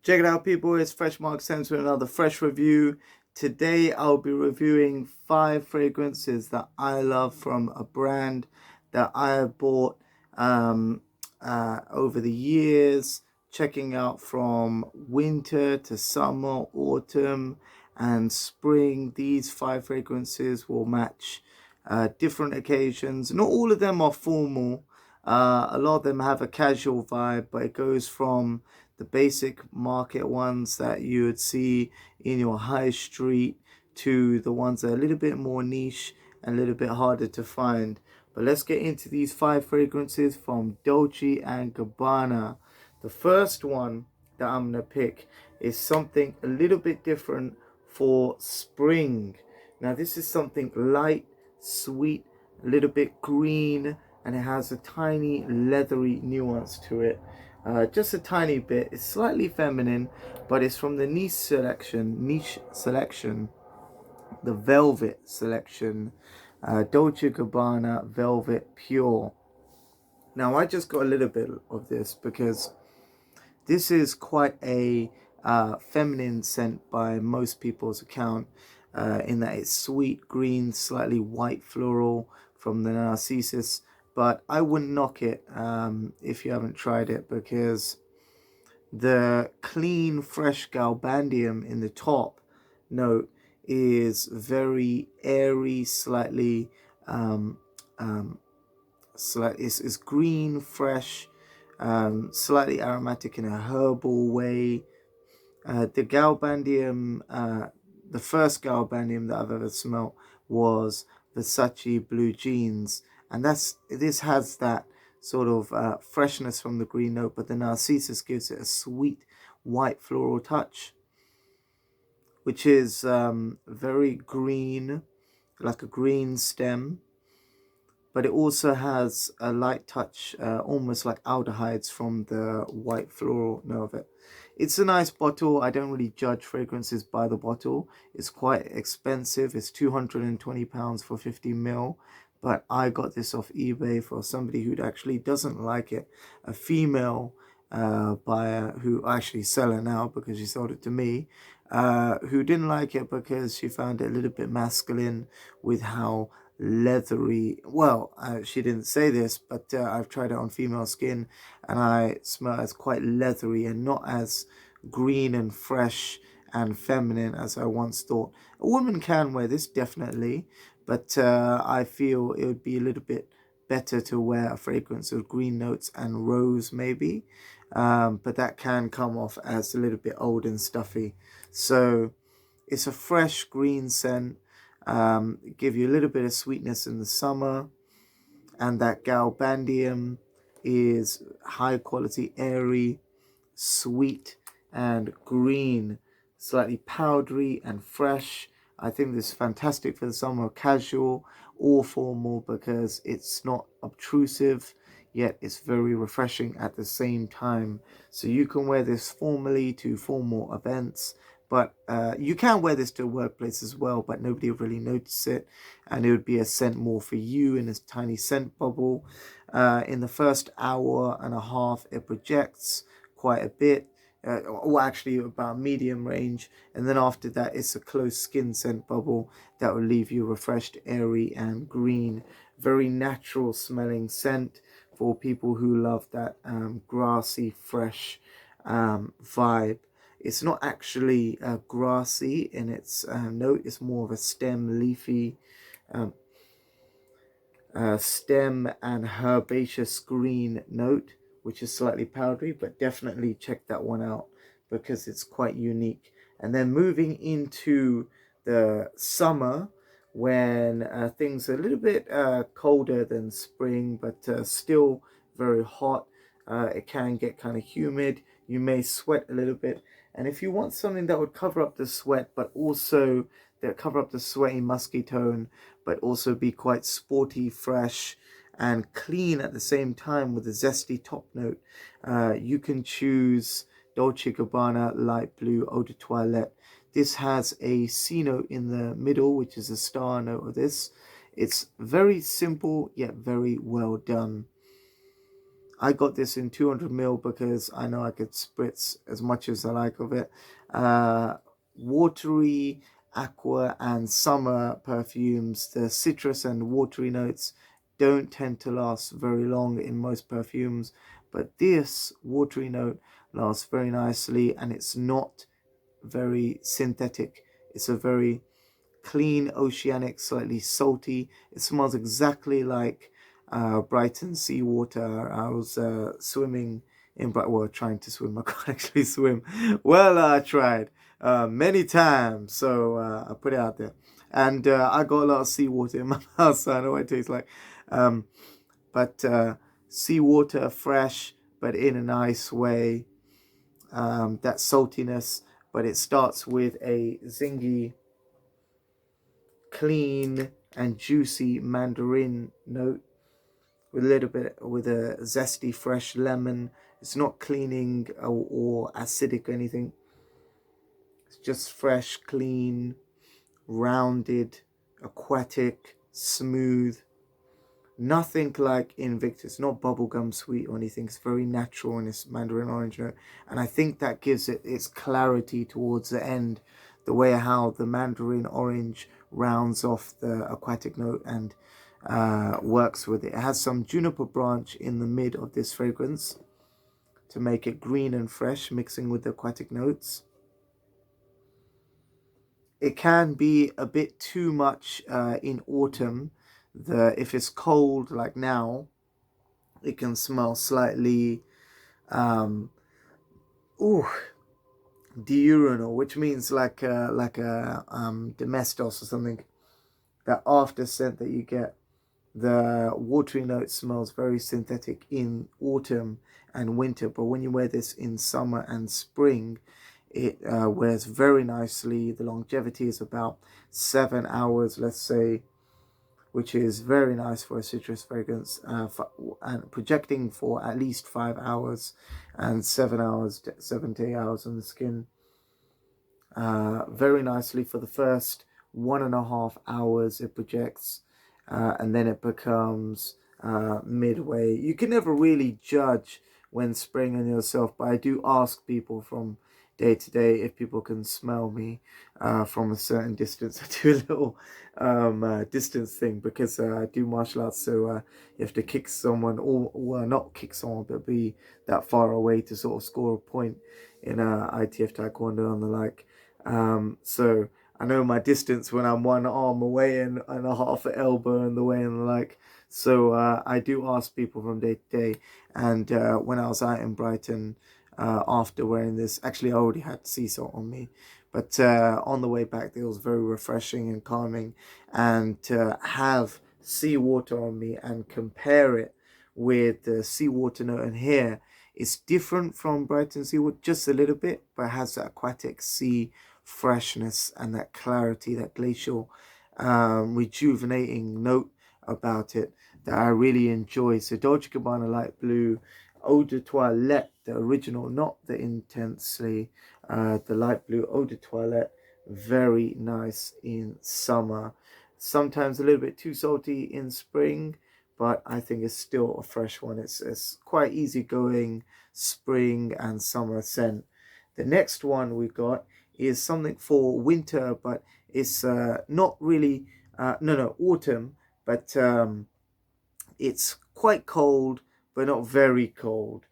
Check it out, people. It's Fresh Mark Sense with another fresh review. Today, I'll be reviewing 5 fragrances that I love from a brand that I have bought um, over the years, checking out from winter to summer, autumn, and spring. These 5 fragrances will match different occasions. Not all of them are formal. A lot of them have a casual vibe, but it goes from the basic market ones that you would see in your high street to the ones that are a little bit more niche and a little bit harder to find. But let's get into these 5 fragrances from Dolce and Gabbana. The first one that I'm going to pick is something a little bit different for spring. Now, this is something light, sweet, a little bit green, and it has a tiny leathery nuance to it. Just a tiny bit. It's slightly feminine, but it's from the niche selection, the Velvet selection, Dolce Gabbana Velvet Pure. Now, I just got a little bit of this because this is quite a feminine scent by most people's account, in that it's sweet green, slightly white floral from the Narcissus. But I wouldn't knock it if you haven't tried it, because the clean, fresh Galbandium in the top note is very airy, slightly, um, um, it's green, fresh, slightly aromatic in a herbal way. The Galbandium, the first Galbandium that I've ever smelt was Versace Blue Jeans, and this has that sort of freshness from the green note, but the Narcissus gives it a sweet white floral touch, which is very green, like a green stem, but it also has a light touch, almost like aldehydes from the white floral note of it. It's a nice bottle. I don't really judge fragrances by the bottle. It's quite expensive. It's £220 for 50 ml. But I got this off eBay for somebody who actually doesn't like it. A female buyer who actually sell it now because she sold it to me, who didn't like it because she found it a little bit masculine with how leathery. Well, she didn't say this, but I've tried it on female skin, and I smell as quite leathery and not as green and fresh and feminine as I once thought. A woman can wear this, definitely, but I feel it would be a little bit better to wear a fragrance of green notes and rose, maybe. But that can come off as a little bit old and stuffy. So it's a fresh green scent. Give you a little bit of sweetness in the summer, and that Galbandium is high quality, airy, sweet, and green, slightly powdery and fresh. I think this is fantastic for the summer, casual or formal, because it's not obtrusive, yet it's very refreshing at the same time. So you can wear this formally to formal events, but you can wear this to a workplace as well, but nobody will really notice it, and it would be a scent more for you in a tiny scent bubble. In the first hour and a half, it projects quite a bit, or actually about medium range, and then after that it's a close skin scent bubble that will leave you refreshed, airy, and green. Very natural smelling scent for people who love that grassy, fresh vibe. It's not actually grassy in its note. It's more of a stem, leafy, um, stem and herbaceous green note, which is slightly powdery, but definitely check that one out because it's quite unique. And then moving into the summer, when things are a little bit colder than spring, but still very hot. It can get kind of humid. You may sweat a little bit. And if you want something that would cover up the sweat, but also that cover up the sweaty, musky tone, but also be quite sporty, fresh, and clean at the same time with a zesty top note, you can choose Dolce Gabbana Light Blue Eau de Toilette. This has a C note in the middle, which is a star note of this. It's very simple, yet very well done. I got this in 200 ml because I know I could spritz as much as I like of it. Watery, aqua, and summer perfumes, the citrus and watery notes don't tend to last very long in most perfumes, but this watery note lasts very nicely, and it's not very synthetic. It's a very clean, oceanic, slightly salty. It smells exactly like Brighton seawater. I was swimming in Brighton, well, trying to swim. I can't actually swim. Well, I tried many times, so I put it out there. And I got a lot of seawater in my mouth, so I know what it tastes like. Um, but seawater, fresh, but in a nice way. That saltiness, but it starts with a zingy, clean and juicy mandarin note with a little bit with a zesty fresh lemon. It's not cleaning or acidic or anything. It's just fresh, clean, rounded, aquatic, smooth. Nothing like Invictus, not bubblegum sweet or anything. It's very natural in its mandarin orange note. And I think that gives it its clarity towards the end. The way how the mandarin orange rounds off the aquatic note and works with it. It has some juniper branch in the mid of this fragrance to make it green and fresh, mixing with the aquatic notes. It can be a bit too much in autumn. If it's cold like now, it can smell slightly diurnal, which means like a domestos or something. That after scent that you get, the watery note smells very synthetic in autumn and winter, but when you wear this in summer and spring, it wears very nicely. The longevity is about 7 hours, let's say, which is very nice for a citrus fragrance, and projecting for at least 5 hours and 7 hours, 7 to 8 hours on the skin. Very nicely for the first 1.5 hours it projects, and then it becomes midway. You can never really judge when spraying on yourself, but I do ask people from day to day if people can smell me from a certain distance. I do a little distance thing because I do martial arts, so you have to kick someone, or well, not kick someone, but be that far away to sort of score a point in ITF Taekwondo and the like. So I know my distance when I'm one arm away and a half an elbow and the way and the like. So I do ask people from day to day. And when I was out in Brighton, after wearing this, actually I already had sea salt on me, but on the way back it was very refreshing and calming. And to have seawater on me and compare it with the seawater note in here, it's different from Brighton seawater just a little bit, but it has that aquatic sea freshness and that clarity, that glacial rejuvenating note about it that I really enjoy. So Dolce & Gabbana Light Blue Eau de Toilette, the original, not the intensely, the light blue Eau de Toilette, very nice in summer. Sometimes a little bit too salty in spring, but I think it's still a fresh one. It's quite easy going spring and summer scent. The next one we got is something for winter, but it's not really, autumn, but it's quite cold, but not very cold.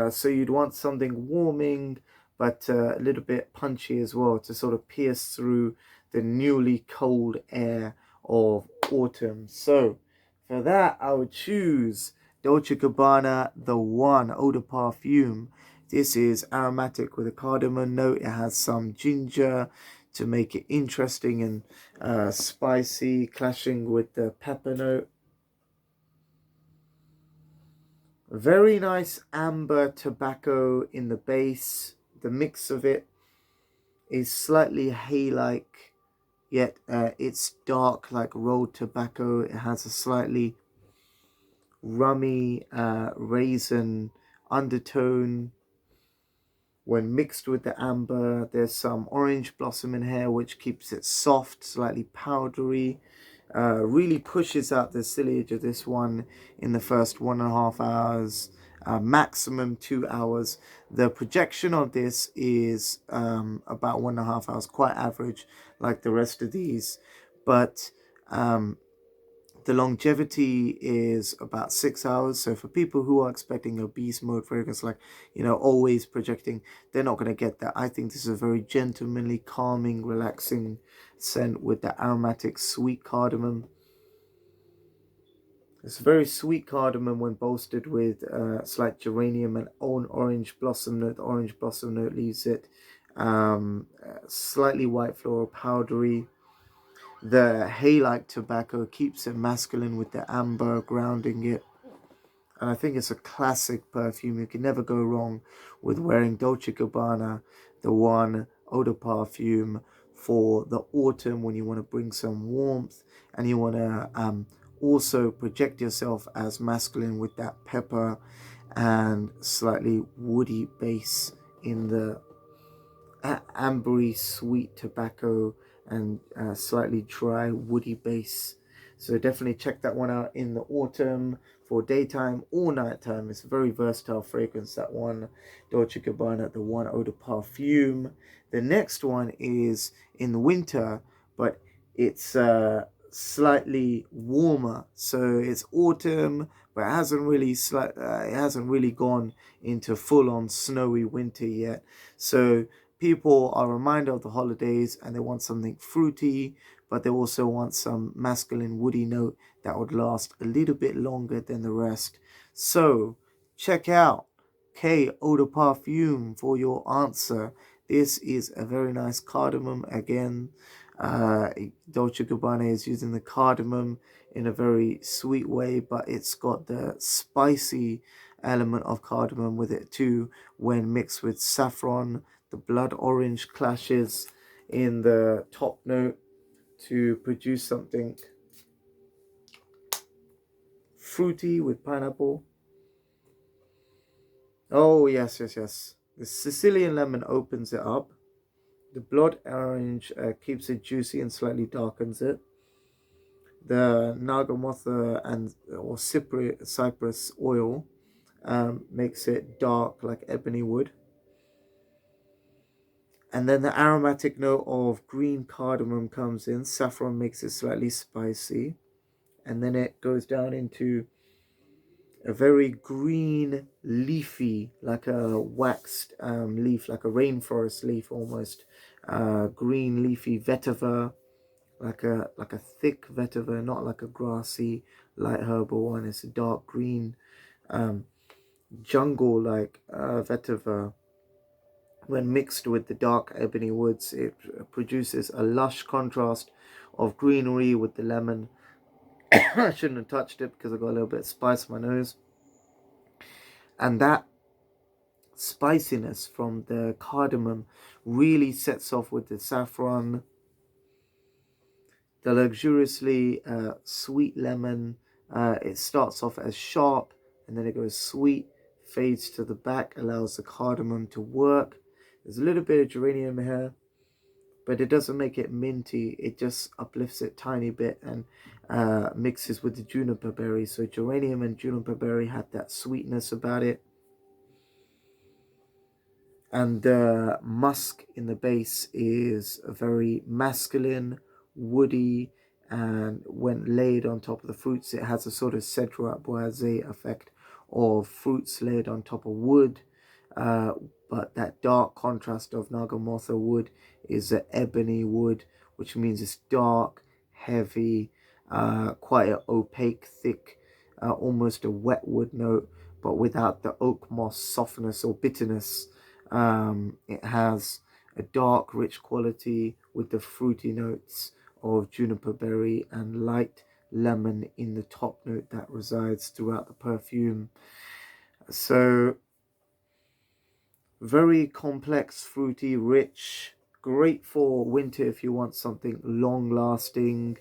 So you'd want something warming, but a little bit punchy as well to sort of pierce through the newly cold air of autumn. So for that, I would choose Dolce & Gabbana The One Eau de Parfum. This is aromatic with a cardamom note. It has some ginger to make it interesting and spicy, clashing with the pepper note. Very nice amber tobacco in the base. The mix of it is slightly hay-like, yet it's dark like rolled tobacco. It has a slightly rummy raisin undertone. When mixed with the amber, there's some orange blossom in here, which keeps it soft, slightly powdery. Really pushes out the sillage of this one in the first 1.5 hours, maximum 2 hours. The projection of this is about 1.5 hours, quite average like the rest of these, but the longevity is about 6 hours. So for people who are expecting a beast mode fragrance, like, always projecting, they're not going to get that. I think this is a very gentlemanly, calming, relaxing scent with the aromatic sweet cardamom. It's a very sweet cardamom when bolstered with slight geranium and orange blossom note. The orange blossom note leaves it slightly white floral, powdery. The hay-like tobacco keeps it masculine with the amber grounding it. And I think it's a classic perfume. You can never go wrong with wearing Dolce & Gabbana, the one eau de parfum for the autumn when you want to bring some warmth and you want to also project yourself as masculine with that pepper and slightly woody base in the ambery sweet tobacco and slightly dry woody base. So definitely check that one out in the autumn for daytime or nighttime. It's a very versatile fragrance, that one, Dolce & Gabbana, the one eau de parfum. The next one is in the winter, but it's slightly warmer. So it's autumn, but it hasn't really gone into full-on snowy winter yet. So people are reminded of the holidays and they want something fruity, but they also want some masculine woody note that would last a little bit longer than the rest. So check out K Eau de Parfum for your answer. This is a very nice cardamom. Again, Dolce & Gabbana is using the cardamom in a very sweet way, but it's got the spicy element of cardamom with it too when mixed with saffron. The blood orange clashes in the top note to produce something fruity with pineapple. Oh, yes. The Sicilian lemon opens it up. The blood orange keeps it juicy and slightly darkens it. The Nagamotha or cypress oil makes it dark like ebony wood. And then the aromatic note of green cardamom comes in. Saffron makes it slightly spicy. And then it goes down into a very green, leafy, like a waxed leaf, like a rainforest leaf almost. Green, leafy vetiver, like a thick vetiver, not like a grassy, light herbal one. It's a dark green, jungle-like vetiver. When mixed with the dark ebony woods, it produces a lush contrast of greenery with the lemon. I shouldn't have touched it because I got a little bit of spice in my nose. And that spiciness from the cardamom really sets off with the saffron, the luxuriously sweet lemon. It starts off as sharp and then it goes sweet, fades to the back, allows the cardamom to work. There's a little bit of geranium here, but it doesn't make it minty. It just uplifts it a tiny bit and mixes with the juniper berry. So geranium and juniper berry had that sweetness about it. And the musk in the base is a very masculine, woody, and when laid on top of the fruits, it has a sort of cedrat boisé effect of fruits laid on top of wood. But that dark contrast of Nagamotha wood is an ebony wood, which means it's dark, heavy, quite an opaque, thick, almost a wet wood note, but without the oak moss softness or bitterness. It has a dark, rich quality with the fruity notes of juniper berry and light lemon in the top note that resides throughout the perfume. So very complex, fruity, rich, great for winter if you want something long lasting,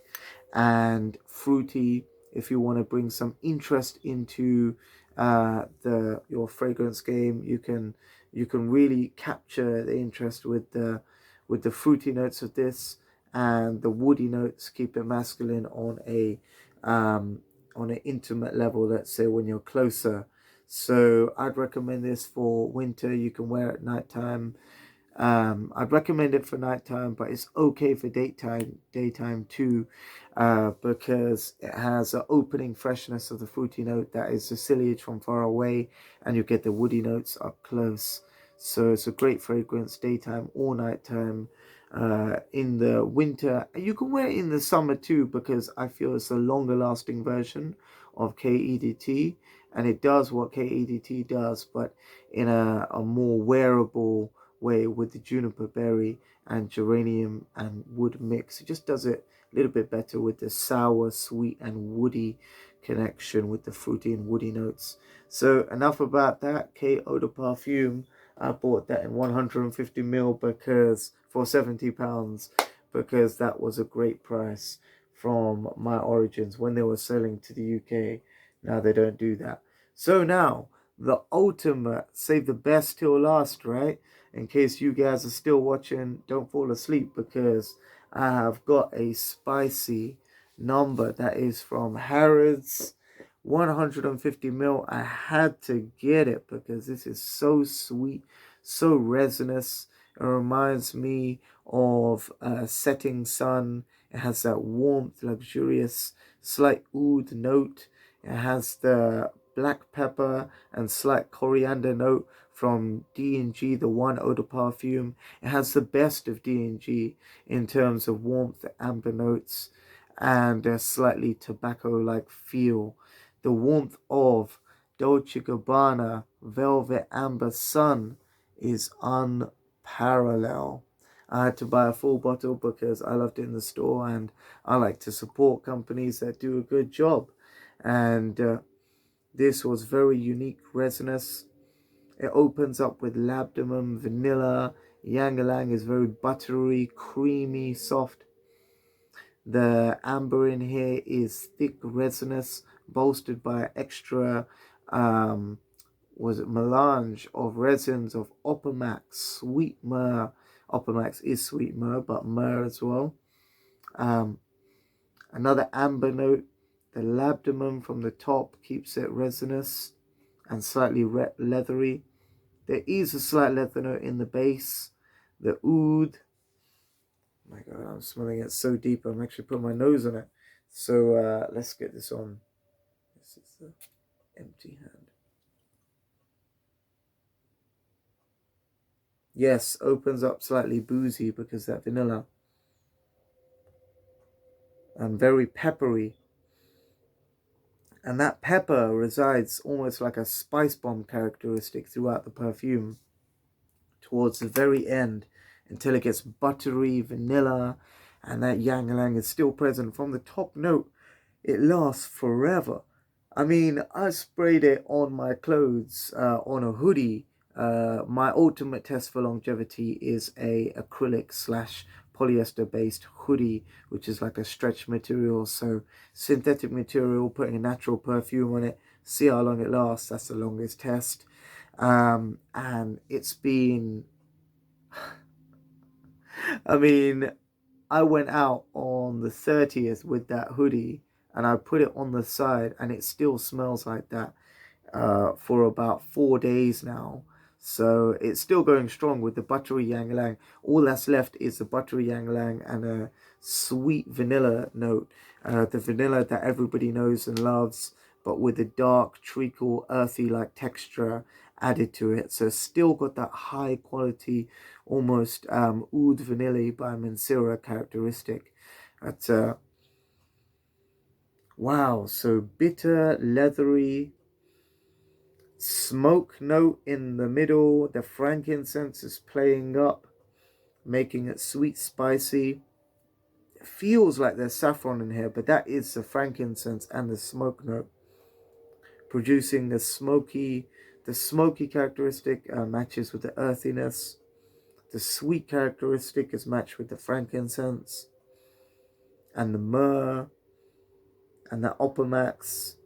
and fruity if you want to bring some interest into your fragrance game. You can really capture the interest with the fruity notes of this, and the woody notes keep it masculine on an intimate level, let's say when you're closer. So I'd recommend this for winter. You can wear it at nighttime. I'd recommend it for nighttime, but it's okay for daytime too, because it has an opening freshness of the fruity note that is the foliage from far away, and you get the woody notes up close. So it's a great fragrance, daytime or nighttime. In the winter, you can wear it in the summer too, because I feel it's a longer lasting version of KEDT, and it does what KEDT does, but in a more wearable way with the juniper berry and geranium and wood mix. It just does it a little bit better with the sour, sweet, and woody connection with the fruity and woody notes. So enough about that. K Eau de Parfum. I bought that in 150ml because for £70, because that was a great price from my origins when they were selling to the UK. Now they don't do that. So now the ultimate, save the best till last, right? In case you guys are still watching, don't fall asleep, because I have got a spicy number that is from Harrods, 150ml. I had to get it because this is so sweet, so resinous. It reminds me of setting sun. It has that warmth, luxurious, slight oud note. It has the black pepper and slight coriander note from D&G, the one eau de parfum. It has the best of D&G in terms of warmth, amber notes, and a slightly tobacco-like feel. The warmth of Dolce & Gabbana Velvet Amber Sun is unparalleled. I had to buy a full bottle because I loved it in the store, and I like to support companies that do a good job. And this was very unique, resinous. It opens up with labdanum, vanilla. Ylang Ylang is very buttery, creamy, soft. The amber in here is thick, resinous, bolstered by extra melange of resins of Oppermax, sweet myrrh. Oppermax is sweet myrrh, but myrrh as well. Another amber note. The labdanum from the top keeps it resinous and slightly leathery. There is a slight leather note in the base. The oud. Oh my God, I'm smelling it so deep. I'm actually putting my nose on it. So let's get this on. This is the empty hand. Yes, opens up slightly boozy because that vanilla. And very peppery. And that pepper resides almost like a spice bomb characteristic throughout the perfume towards the very end, until it gets buttery, vanilla, and that Ylang Ylang is still present from the top note. It lasts forever. I mean, I sprayed it on my clothes, on a hoodie. My ultimate test for longevity is a acrylic / polyester based hoodie, which is like a stretch material. So synthetic material, putting a natural perfume on it, see how long it lasts. That's the longest test. And it's been, I mean, I went out on the 30th with that hoodie, and I put it on the side, and it still smells like that for about 4 days now. So it's still going strong with the buttery Ylang Ylang. All that's left is the buttery Ylang Ylang and a sweet vanilla note. The vanilla that everybody knows and loves, but with a dark, treacle, earthy-like texture added to it. So still got that high quality, almost oud vanilla by Mancera characteristic. That's wow, so bitter, leathery, smoke note in the middle. The frankincense is playing up, making it sweet, spicy. It feels like there's saffron in here, but that is the frankincense and the smoke note, producing the smoky characteristic matches with the earthiness. The sweet characteristic is matched with the frankincense and the myrrh and the Oppermax.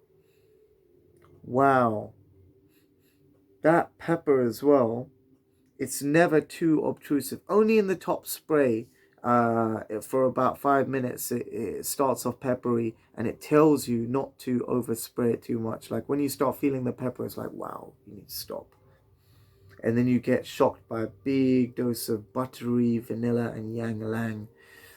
Wow. That pepper as well. It's never too obtrusive. Only in the top spray for about 5 minutes. It starts off peppery, and it tells you not to overspray it too much. Like when you start feeling the pepper, it's like, wow, you need to stop. And then you get shocked by a big dose of buttery vanilla and ylang ylang.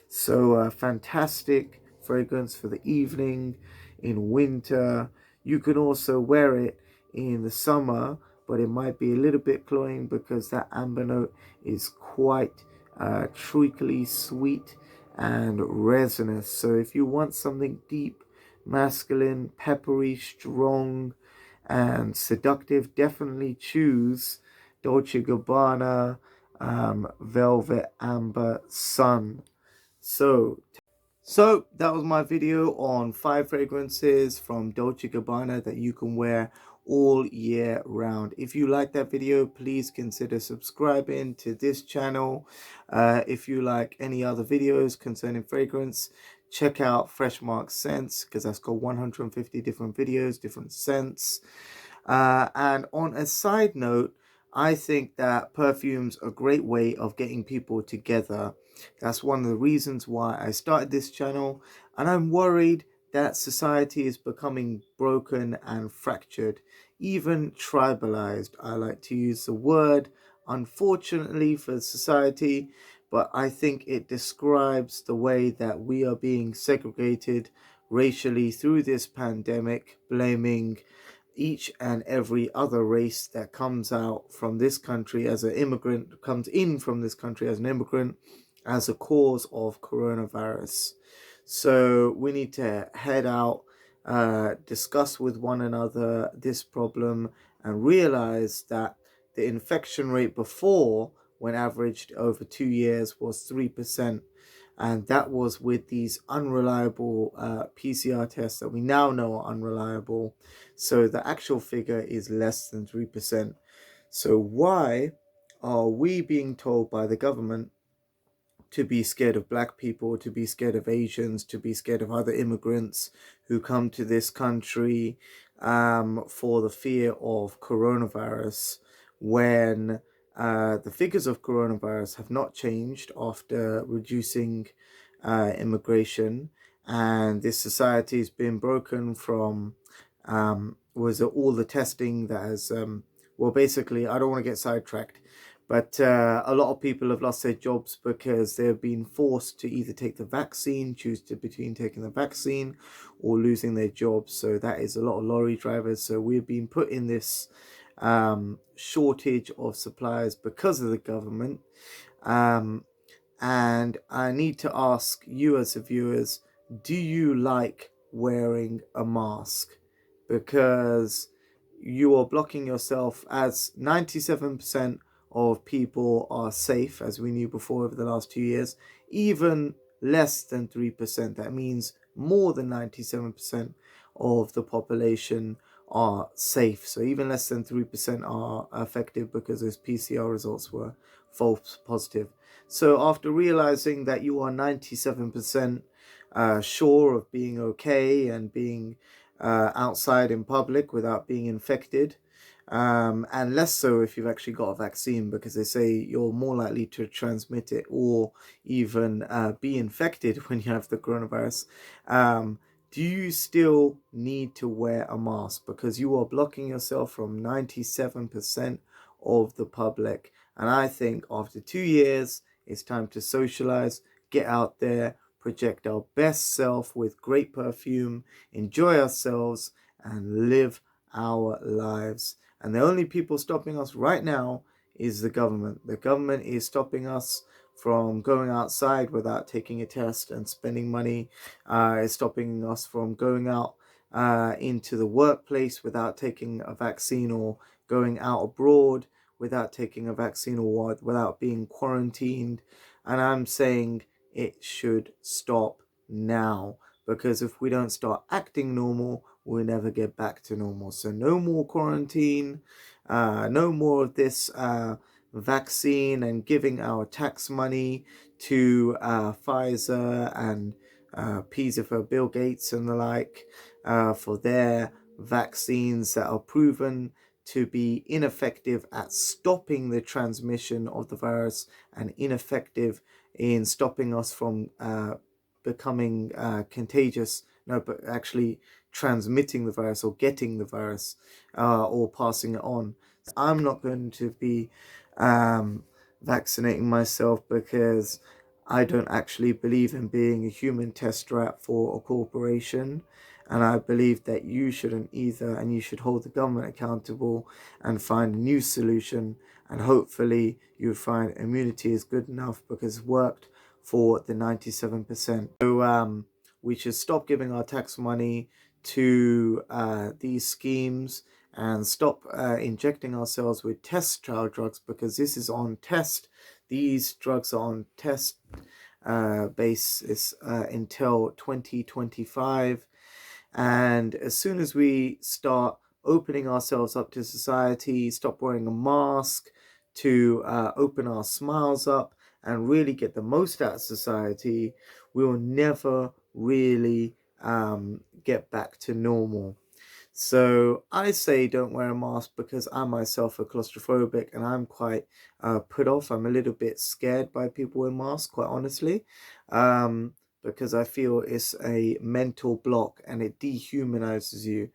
So fantastic fragrance for the evening, in winter. You can also wear it in the summer, but it might be a little bit cloying because that amber note is quite treacly sweet and resinous. So if you want something deep, masculine, peppery, strong, and seductive, definitely choose Dolce Gabbana Velvet Amber Sun. So that was my video on 5 fragrances from Dolce Gabbana that you can wear all year round. If you like that video, please consider subscribing to this channel. If you like any other videos concerning fragrance, check out Fresh Mark Scents, because that's got 150 different videos, different scents. And on a side note, I think that perfume's a great way of getting people together. That's one of the reasons why I started this channel, and I'm worried that society is becoming broken and fractured, even tribalized. I like to use the word, unfortunately, for society, but I think it describes the way that we are being segregated racially through this pandemic, blaming each and every other race that comes out from this country as an immigrant, comes in from this country as an immigrant, as a cause of coronavirus. So we need to head out, discuss with one another this problem, and realize that the infection rate before, when averaged over 2 years, was 3%. And that was with these unreliable PCR tests that we now know are unreliable. So the actual figure is less than 3%. So why are we being told by the government to be scared of black people, to be scared of Asians, to be scared of other immigrants who come to this country for the fear of coronavirus, when the figures of coronavirus have not changed after reducing immigration, and this society has been broken from was all the testing that has well, basically, I don't want to get sidetracked, but a lot of people have lost their jobs because they've been forced to either take the vaccine, choose to between taking the vaccine or losing their jobs. So that is a lot of lorry drivers. So we've been put in this shortage of suppliers because of the government. And I need to ask you as the viewers, do you like wearing a mask? Because you are blocking yourself, as 97% of people are safe, as we knew before over the last 2 years. Even less than 3%, that means more than 97% of the population are safe. So even less than 3% are affected because those PCR results were false positive. So after realizing that you are 97% sure of being okay and being outside in public without being infected, and less so if you've actually got a vaccine, because they say you're more likely to transmit it or even be infected when you have the coronavirus. Do you still need to wear a mask? Because you are blocking yourself from 97% of the public. And I think after 2 years, it's time to socialize, get out there, project our best self with great perfume, enjoy ourselves, and live our lives. And the only people stopping us right now is the government. The government is stopping us from going outside without taking a test and spending money. It's stopping us from going out into the workplace without taking a vaccine, or going out abroad without taking a vaccine, or without being quarantined. And I'm saying it should stop now, because if we don't start acting normal, we'll never get back to normal. So no more quarantine, no more of this vaccine and giving our tax money to Pfizer and Pfizer for Bill Gates and the like for their vaccines that are proven to be ineffective at stopping the transmission of the virus and ineffective in stopping us from becoming contagious, no, but actually transmitting the virus or getting the virus or passing it on. I'm not going to be vaccinating myself because I don't actually believe in being a human test rat for a corporation. And I believe that you shouldn't either, and you should hold the government accountable and find a new solution. And hopefully you find immunity is good enough because it worked for the 97%. So we should stop giving our tax money to these schemes and stop injecting ourselves with test trial drugs, because this is on test. These drugs are on test basis until 2025. And as soon as we start opening ourselves up to society, stop wearing a mask, to open our smiles up and really get the most out of society, we will never really get back to normal. So I say don't wear a mask because I myself are claustrophobic and I'm quite put off. I'm a little bit scared by people in masks, quite honestly, because I feel it's a mental block and it dehumanizes you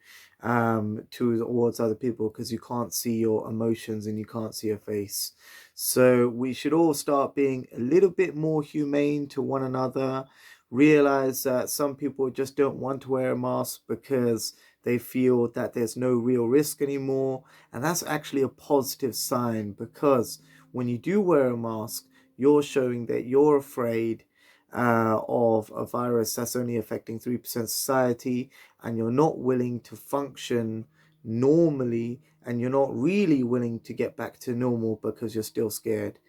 towards other people because you can't see your emotions and you can't see your face. So we should all start being a little bit more humane to one another. Realize that some people just don't want to wear a mask because they feel that there's no real risk anymore. And that's actually a positive sign, because when you do wear a mask, you're showing that you're afraid of a virus that's only affecting 3% of society, and you're not willing to function normally, and you're not really willing to get back to normal because you're still scared.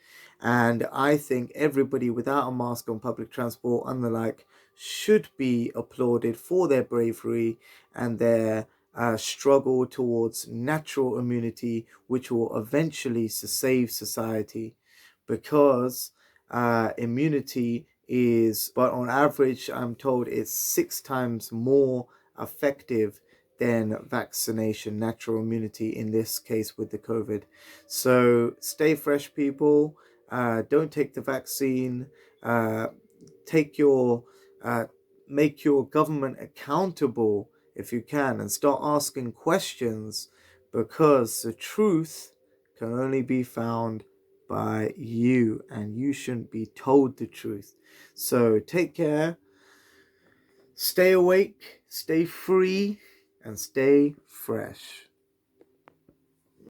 And I think everybody without a mask on public transport and the like should be applauded for their bravery and their struggle towards natural immunity, which will eventually save society. Because immunity is, but on average, I'm told it's 6 times more effective than vaccination, natural immunity in this case with the COVID. So stay fresh, people. Don't take the vaccine. Take your make your government accountable if you can, and start asking questions, because the truth can only be found by you, and you shouldn't be told the truth. So take care, stay awake, stay free, and stay fresh.